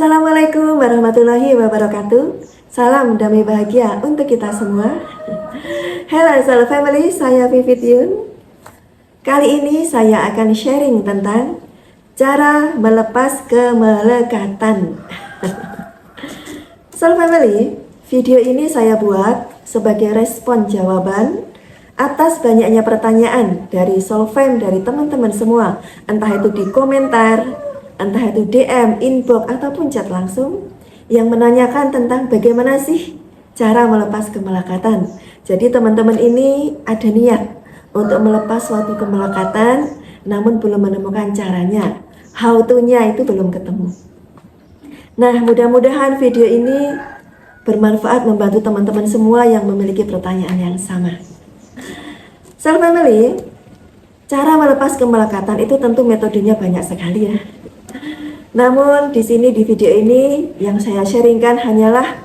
Assalamualaikum warahmatullahi wabarakatuh. Salam damai bahagia untuk kita semua. Hello Soul Family, saya Vivit Yun. Kali ini saya akan sharing tentang cara melepas kemelekatan. Soul Family, video ini saya buat sebagai respon jawaban atas banyaknya pertanyaan dari Soul Fam, dari teman-teman semua, entah itu di komentar, entah itu DM, inbox, ataupun chat langsung, yang menanyakan tentang bagaimana sih cara melepas kemelekatan. Jadi teman-teman ini ada niat untuk melepas suatu kemelekatan, namun belum menemukan caranya. How to-nya itu belum ketemu. Nah, mudah-mudahan video ini bermanfaat membantu teman-teman semua yang memiliki pertanyaan yang sama. Soul Family, cara melepas kemelekatan itu tentu metodenya banyak sekali ya. Namun di sini di video ini yang saya sharingkan hanyalah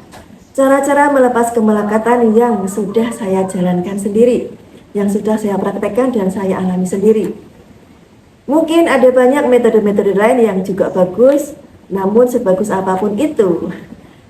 cara-cara melepas kemelekatan yang sudah saya jalankan sendiri, yang sudah saya praktekkan dan saya alami sendiri. Mungkin ada banyak metode-metode lain yang juga bagus, namun sebagus apapun itu,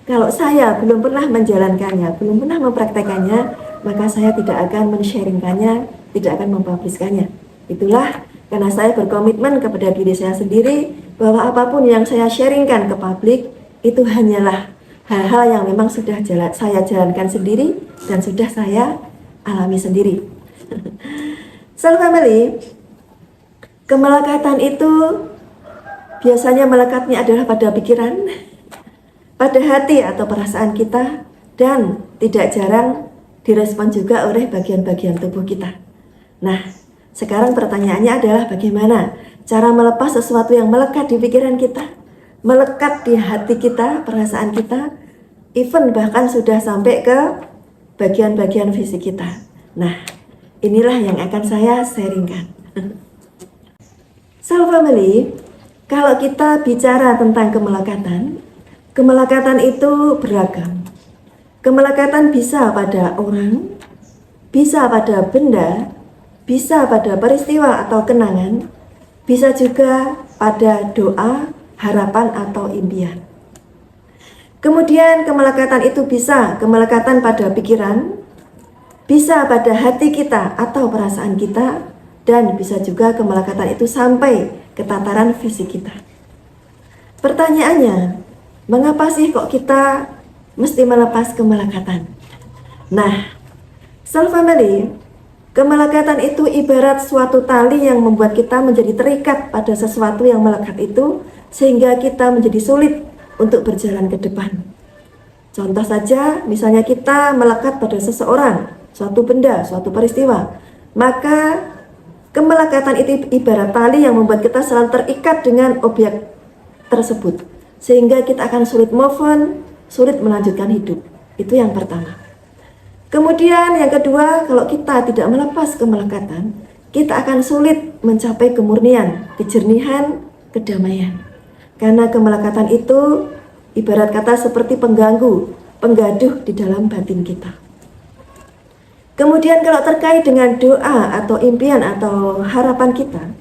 kalau saya belum pernah menjalankannya, belum pernah mempraktekannya, maka saya tidak akan men-sharingkannya, tidak akan mempubliskannya. Itulah karena saya berkomitmen kepada diri saya sendiri bahwa apapun yang saya sharingkan ke publik itu hanyalah hal-hal yang memang sudah saya jalankan sendiri dan sudah saya alami sendiri. Soul Family, kemelekatan itu biasanya melekatnya adalah pada pikiran, pada hati atau perasaan kita, dan tidak jarang direspon juga oleh bagian-bagian tubuh kita. Nah, sekarang pertanyaannya adalah bagaimana cara melepas sesuatu yang melekat di pikiran kita, melekat di hati kita, perasaan kita, even bahkan sudah sampai ke bagian-bagian fisik kita. Nah, inilah yang akan saya sharingkan. Soul Family, kalau kita bicara tentang kemelekatan itu beragam. Kemelekatan bisa pada orang, bisa pada benda, bisa pada peristiwa atau kenangan, bisa juga pada doa, harapan atau impian. Kemudian kemelekatan itu bisa kemelekatan pada pikiran, bisa pada hati kita atau perasaan kita, dan bisa juga kemelekatan itu sampai ke tataran fisik kita. Pertanyaannya, mengapa sih kok kita mesti melepas kemelekatan? Nah, Soul Family, kemelekatan itu ibarat suatu tali yang membuat kita menjadi terikat pada sesuatu yang melekat itu, sehingga kita menjadi sulit untuk berjalan ke depan. Contoh saja, misalnya kita melekat pada seseorang, suatu benda, suatu peristiwa, maka kemelekatan itu ibarat tali yang membuat kita selalu terikat dengan objek tersebut, sehingga kita akan sulit move on, sulit melanjutkan hidup. Itu yang pertama. Kemudian yang kedua, kalau kita tidak melepas kemelekatan, kita akan sulit mencapai kemurnian, kejernihan, kedamaian. Karena kemelekatan itu ibarat kata seperti pengganggu, penggaduh di dalam batin kita. Kemudian kalau terkait dengan doa atau impian atau harapan kita,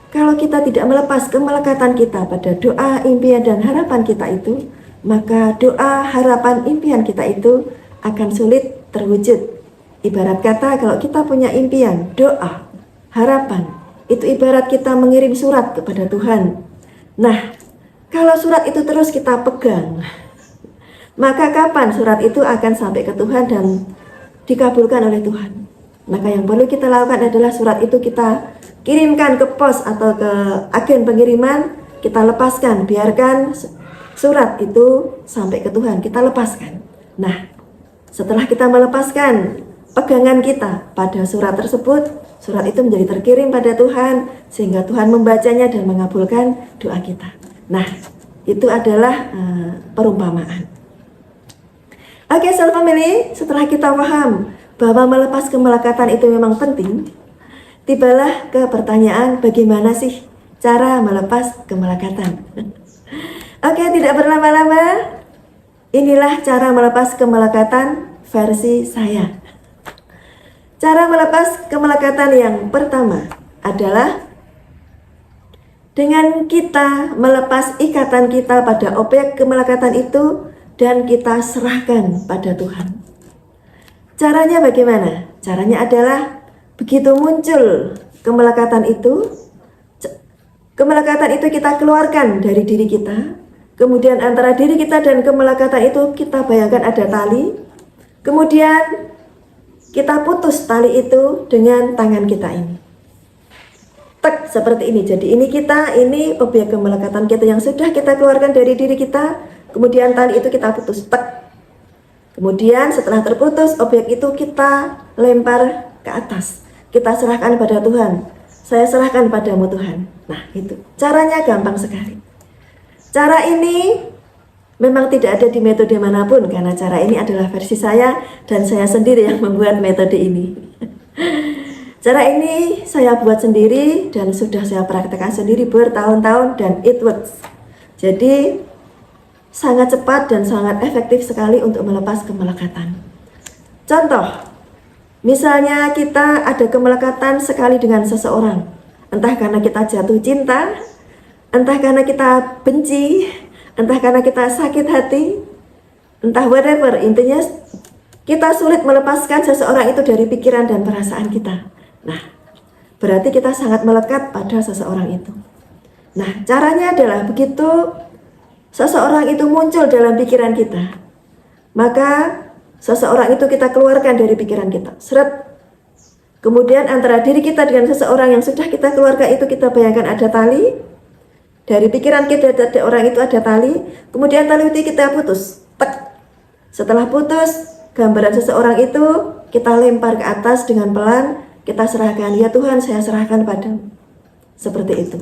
kalau kita tidak melepas kemelekatan kita pada doa, impian, dan harapan kita itu, maka doa, harapan, impian kita itu akan sulit terwujud. Ibarat kata kalau kita punya impian, doa, harapan, itu ibarat kita mengirim surat kepada Tuhan. Nah, kalau surat itu terus kita pegang, maka kapan surat itu akan sampai ke Tuhan dan dikabulkan oleh Tuhan? Maka yang perlu kita lakukan adalah surat itu kita kirimkan ke pos atau ke agen pengiriman, kita lepaskan, biarkan surat itu sampai ke Tuhan, kita lepaskan. Nah, setelah kita melepaskan pegangan kita pada surat tersebut, surat itu menjadi terkirim pada Tuhan, sehingga Tuhan membacanya dan mengabulkan doa kita. Nah, itu adalah perumpamaan. Oke, Soul Family, setelah kita paham bahwa melepas kemelekatan itu memang penting, tibalah ke pertanyaan bagaimana sih cara melepas kemelekatan. Oke, tidak berlama-lama, inilah cara melepas kemelekatan versi saya. Cara melepas kemelekatan yang pertama adalah dengan kita melepas ikatan kita pada objek kemelekatan itu dan kita serahkan pada Tuhan. Caranya bagaimana? Caranya adalah begitu muncul kemelekatan itu kita keluarkan dari diri kita. Kemudian antara diri kita dan kemelekatan itu kita bayangkan ada tali. Kemudian kita putus tali itu dengan tangan kita ini. Tek, seperti ini. Jadi ini kita, ini objek kemelekatan kita yang sudah kita keluarkan dari diri kita. Kemudian tali itu kita putus. Tek. Kemudian setelah terputus, objek itu kita lempar ke atas. Kita serahkan pada Tuhan. Saya serahkan padamu Tuhan. Nah itu. Caranya gampang sekali. Cara ini memang tidak ada di metode manapun karena cara ini adalah versi saya dan saya sendiri yang membuat metode ini. Cara ini saya buat sendiri dan sudah saya praktekkan sendiri bertahun-tahun dan it works. Jadi sangat cepat dan sangat efektif sekali untuk melepas kemelekatan. Contoh, misalnya kita ada kemelekatan sekali dengan seseorang, entah karena kita jatuh cinta, entah karena kita benci, entah karena kita sakit hati, entah whatever, intinya kita sulit melepaskan seseorang itu dari pikiran dan perasaan kita. Nah, berarti kita sangat melekat pada seseorang itu. Nah, caranya adalah begitu seseorang itu muncul dalam pikiran kita, maka seseorang itu kita keluarkan dari pikiran kita. Seret. Kemudian antara diri kita dengan seseorang yang sudah kita keluarkan itu kita bayangkan ada tali. Dari pikiran kita ada orang itu ada tali, kemudian tali itu kita putus. Tek. Setelah putus, gambaran seseorang itu kita lempar ke atas dengan pelan, kita serahkan, ya Tuhan saya serahkan padamu. Seperti itu.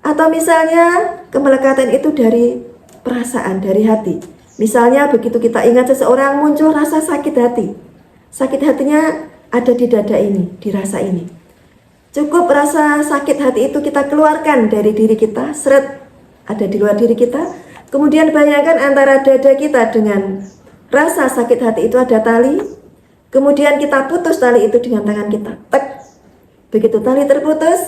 Atau misalnya kemelekatan itu dari perasaan, dari hati. Misalnya begitu kita ingat seseorang muncul rasa sakit hati. Sakit hatinya ada di dada ini, di rasa ini. Cukup rasa sakit hati itu kita keluarkan dari diri kita, seret, ada di luar diri kita. Kemudian bayangkan antara dada kita dengan rasa sakit hati itu ada tali. Kemudian kita putus tali itu dengan tangan kita. Tek. Begitu tali terputus,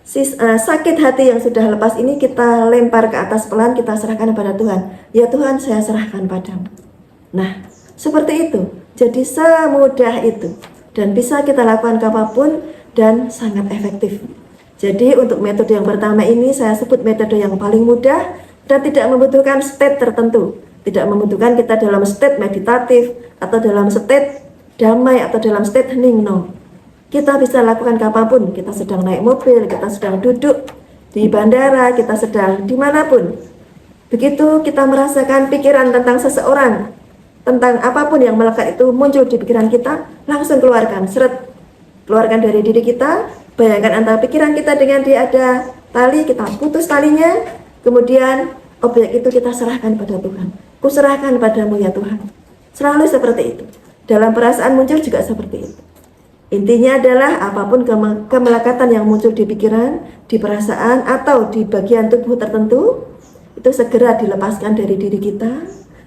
sakit hati yang sudah lepas ini kita lempar ke atas pelan, kita serahkan pada Tuhan. Ya Tuhan, saya serahkan padamu. Nah, seperti itu. Jadi semudah itu. Dan bisa kita lakukan kapanpun dan sangat efektif. Jadi untuk metode yang pertama ini saya sebut metode yang paling mudah dan tidak membutuhkan state tertentu. Tidak membutuhkan kita dalam state meditatif atau dalam state damai atau dalam state hening, no. Kita bisa lakukan kapanpun. Kita sedang naik mobil, kita sedang duduk di bandara, kita sedang dimanapun. Begitu kita merasakan pikiran tentang seseorang, tentang apapun yang melekat itu muncul di pikiran kita, langsung keluarkan, seret. Keluarkan dari diri kita, bayangkan antara pikiran kita dengan dia ada tali, kita putus talinya, kemudian objek itu kita serahkan pada Tuhan. Kuserahkan padamu ya Tuhan. Selalu seperti itu. Dalam perasaan muncul juga seperti itu. Intinya adalah apapun kemelekatan yang muncul di pikiran, di perasaan, atau di bagian tubuh tertentu, itu segera dilepaskan dari diri kita,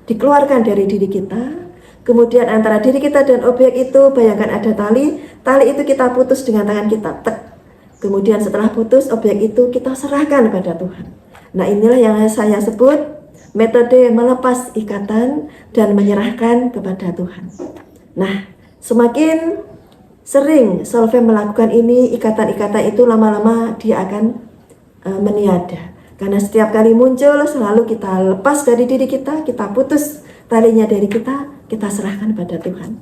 dikeluarkan dari diri kita. Kemudian antara diri kita dan objek itu bayangkan ada tali, tali itu kita putus dengan tangan kita, tek. Kemudian setelah putus objek itu kita serahkan pada Tuhan. Nah inilah yang saya sebut metode melepas ikatan dan menyerahkan kepada Tuhan. Nah semakin sering Solveig melakukan ini, ikatan-ikatan itu lama-lama dia akan meniada. Karena setiap kali muncul selalu kita lepas dari diri kita putus talinya dari kita serahkan pada Tuhan.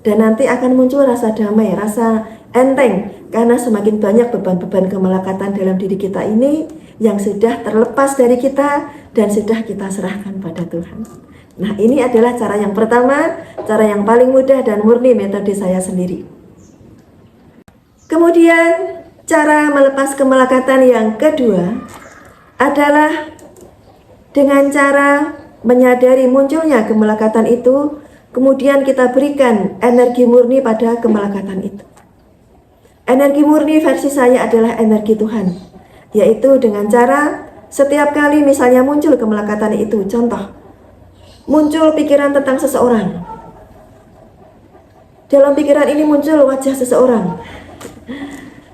Dan nanti akan muncul rasa damai, rasa enteng. Karena semakin banyak beban-beban kemelekatan dalam diri kita ini yang sudah terlepas dari kita dan sudah kita serahkan pada Tuhan. Nah ini adalah cara yang pertama, cara yang paling mudah dan murni metode saya sendiri. Kemudian cara melepas kemelekatan yang kedua adalah dengan cara menyadari munculnya kemelekatan itu, kemudian kita berikan energi murni pada kemelekatan itu. Energi murni versi saya adalah energi Tuhan, yaitu dengan cara setiap kali misalnya muncul kemelekatan itu, contoh, muncul pikiran tentang seseorang. Dalam pikiran ini muncul wajah seseorang.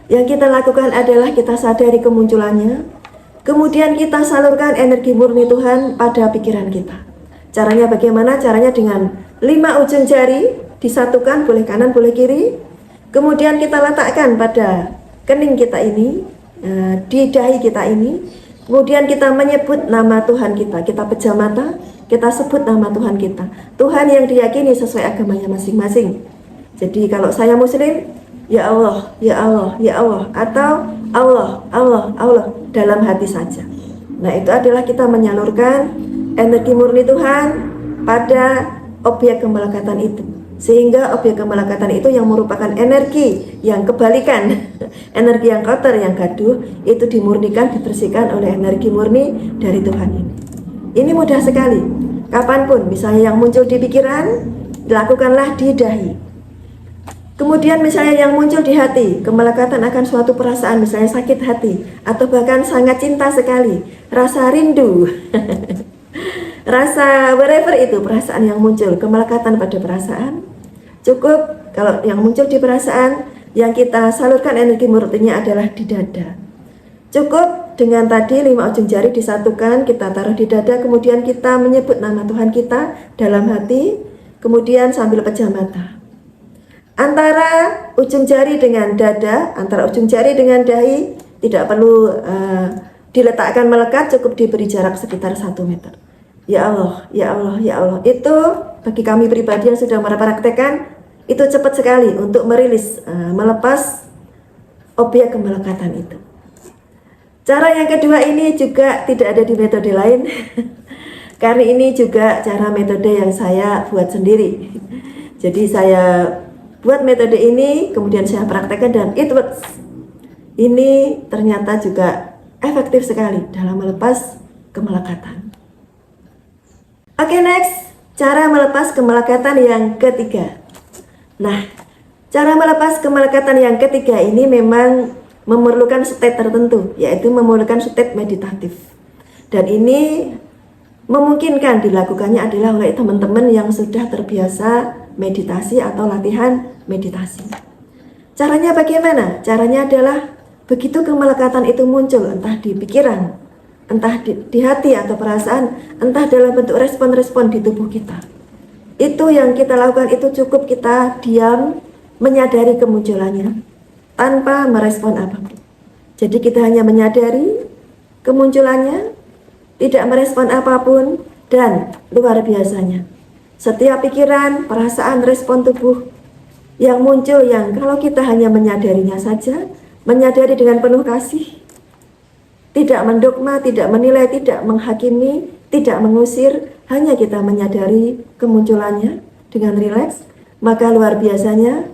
Yang kita lakukan adalah kita sadari kemunculannya, Kemudian kita salurkan energi murni Tuhan pada pikiran kita. Caranya bagaimana? Caranya dengan 5 ujung jari disatukan, boleh kanan boleh kiri. Kemudian kita letakkan pada kening kita ini, di dahi kita ini. Kemudian kita menyebut nama Tuhan kita. Kita pejam mata, kita sebut nama Tuhan kita. Tuhan yang diyakini sesuai agamanya masing-masing. Jadi kalau saya Muslim, ya Allah, ya Allah, ya Allah, atau Allah, Allah, Allah dalam hati saja. Nah, itu adalah kita menyalurkan energi murni Tuhan pada objek kemelekatan itu. Sehingga objek kemelekatan itu yang merupakan energi yang kebalikan, energi yang kotor, yang gaduh, itu dimurnikan, dibersihkan oleh energi murni dari Tuhan ini. Ini mudah sekali. Kapanpun, misalnya yang muncul di pikiran, lakukanlah di dahi. Kemudian misalnya yang muncul di hati, kemelekatan akan suatu perasaan, misalnya sakit hati, atau bahkan sangat cinta sekali, rasa rindu, rasa whatever itu perasaan yang muncul, kemelekatan pada perasaan. Cukup kalau yang muncul di perasaan, yang kita salurkan energi murninya adalah di dada. Cukup dengan tadi 5 ujung jari disatukan, kita taruh di dada, kemudian kita menyebut nama Tuhan kita dalam hati, kemudian sambil pejam mata. Antara ujung jari dengan dada, antara ujung jari dengan dahi, tidak perlu diletakkan melekat, cukup diberi jarak sekitar 1 meter. Ya Allah, ya Allah, ya Allah. Itu bagi kami pribadi yang sudah mempraktekkan, itu cepat sekali untuk merilis, melepas objek kemelekatan itu. Cara yang kedua ini juga tidak ada di metode lain. Karena ini juga cara metode yang saya buat sendiri. Jadi saya buat metode ini, kemudian saya praktekkan dan it works. Ini ternyata juga efektif sekali dalam melepas kemelekatan. Oke, next, cara melepas kemelekatan yang ketiga. Nah, cara melepas kemelekatan yang ketiga ini memang memerlukan state tertentu, yaitu memerlukan state meditatif. Dan ini memungkinkan dilakukannya adalah oleh teman-teman yang sudah terbiasa meditasi atau latihan meditasi. Caranya bagaimana? Caranya adalah begitu kemelekatan itu muncul, entah di pikiran, entah di hati atau perasaan, entah dalam bentuk respon-respon di tubuh kita. Itu yang kita lakukan, itu cukup kita diam, menyadari kemunculannya tanpa merespon apapun. Jadi kita hanya menyadari kemunculannya, tidak merespon apapun, dan luar biasanya setiap pikiran, perasaan, respon tubuh yang muncul, yang kalau kita hanya menyadarinya saja, menyadari dengan penuh kasih, tidak mendogma, tidak menilai, tidak menghakimi, tidak mengusir, hanya kita menyadari kemunculannya dengan rileks, maka luar biasanya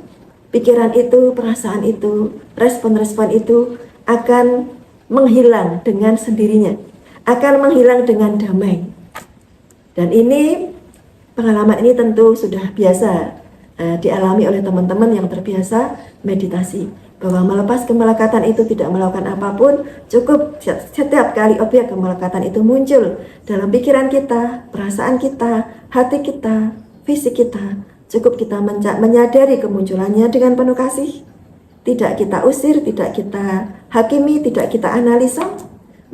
pikiran itu, perasaan itu, respon-respon itu akan menghilang dengan sendirinya, akan menghilang dengan damai. Dan ini, pengalaman ini tentu sudah biasa dialami oleh teman-teman yang terbiasa meditasi, bahwa melepas kemelekatan itu tidak melakukan apapun, cukup setiap kali objek kemelekatan itu muncul dalam pikiran kita, perasaan kita, hati kita, fisik kita, cukup kita menyadari kemunculannya dengan penuh kasih, tidak kita usir, tidak kita hakimi, tidak kita analisa,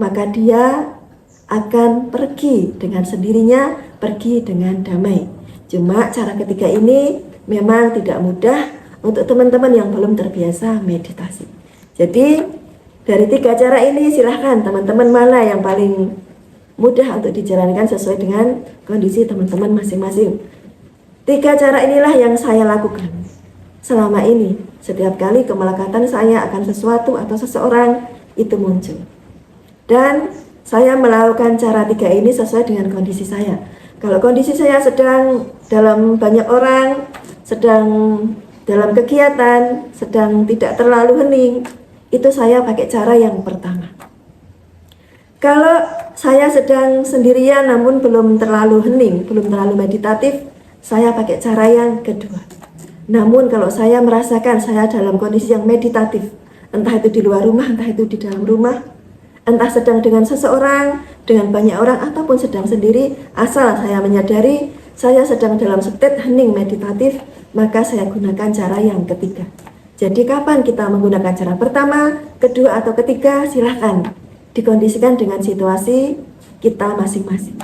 maka dia akan pergi dengan sendirinya, pergi dengan damai. Cuma cara ketiga ini memang tidak mudah untuk teman-teman yang belum terbiasa meditasi. Jadi dari 3 cara ini silahkan teman-teman mana yang paling mudah untuk dijalankan sesuai dengan kondisi teman-teman masing-masing. 3 cara inilah yang saya lakukan selama ini. Setiap kali kemelekatan saya akan sesuatu atau seseorang itu muncul. Dan saya melakukan cara 3 ini sesuai dengan kondisi saya. Kalau kondisi saya sedang dalam banyak orang, sedang dalam kegiatan, sedang tidak terlalu hening, itu saya pakai cara yang pertama. Kalau saya sedang sendirian namun belum terlalu hening, belum terlalu meditatif, saya pakai cara yang kedua. Namun kalau saya merasakan saya dalam kondisi yang meditatif, entah itu di luar rumah, entah itu di dalam rumah, entah sedang dengan seseorang, dengan banyak orang, ataupun sedang sendiri, asal saya menyadari saya sedang dalam state hening meditatif, maka saya gunakan cara yang ketiga. Jadi kapan kita menggunakan cara pertama, kedua, atau ketiga, silahkan. dikondisikan dengan situasi kita masing-masing.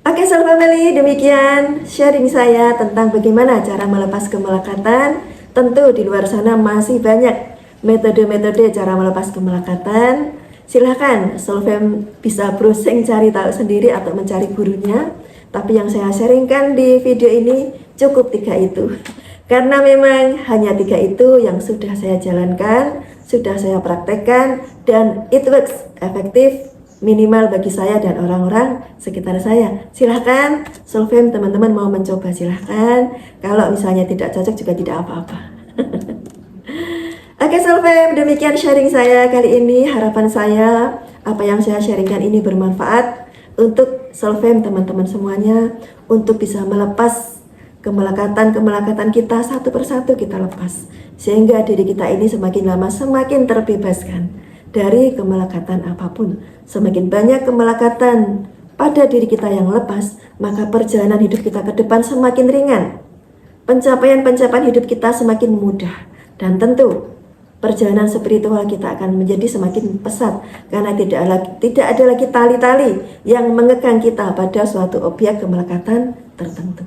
Oke Soul Family, demikian sharing saya tentang bagaimana cara melepas kemelekatan. Tentu di luar sana masih banyak metode-metode cara melepas kemelekatan. Silahkan Soul Fam bisa browsing cari tahu sendiri atau mencari gurunya. Tapi yang saya sharingkan di video ini cukup 3 itu. Karena memang hanya 3 itu yang sudah saya jalankan, sudah saya praktekkan, dan it works, efektif, minimal bagi saya dan orang-orang sekitar saya. Silahkan Soul Fam, teman-teman mau mencoba silahkan. Kalau misalnya tidak cocok juga tidak apa-apa. Oke Soul Fam, demikian sharing saya kali ini. Harapan saya apa yang saya sharingkan ini bermanfaat untuk Soul Fam, teman-teman semuanya, untuk bisa melepas kemelekatan kita satu persatu kita lepas, sehingga diri kita ini semakin lama semakin terbebaskan dari kemelekatan apapun. Semakin banyak kemelekatan pada diri kita yang lepas, maka perjalanan hidup kita ke depan semakin ringan. Pencapaian-pencapaian hidup kita semakin mudah. Dan tentu perjalanan spiritual kita akan menjadi semakin pesat, karena tidak ada lagi tali-tali yang mengekang kita pada suatu objek kemelekatan tertentu.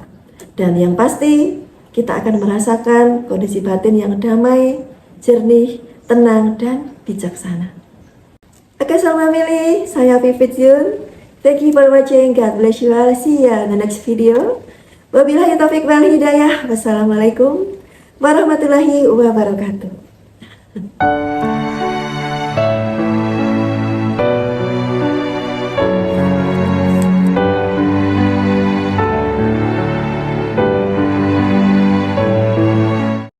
Dan yang pasti kita akan merasakan kondisi batin yang damai, jernih, tenang, dan bijaksana. Oke Soul Family, saya Vivit Jun. Thank you for watching. God bless you all. See ya in the next video. Wabillahi taufiq wal hidayah. Wassalamualaikum warahmatullahi wabarakatuh.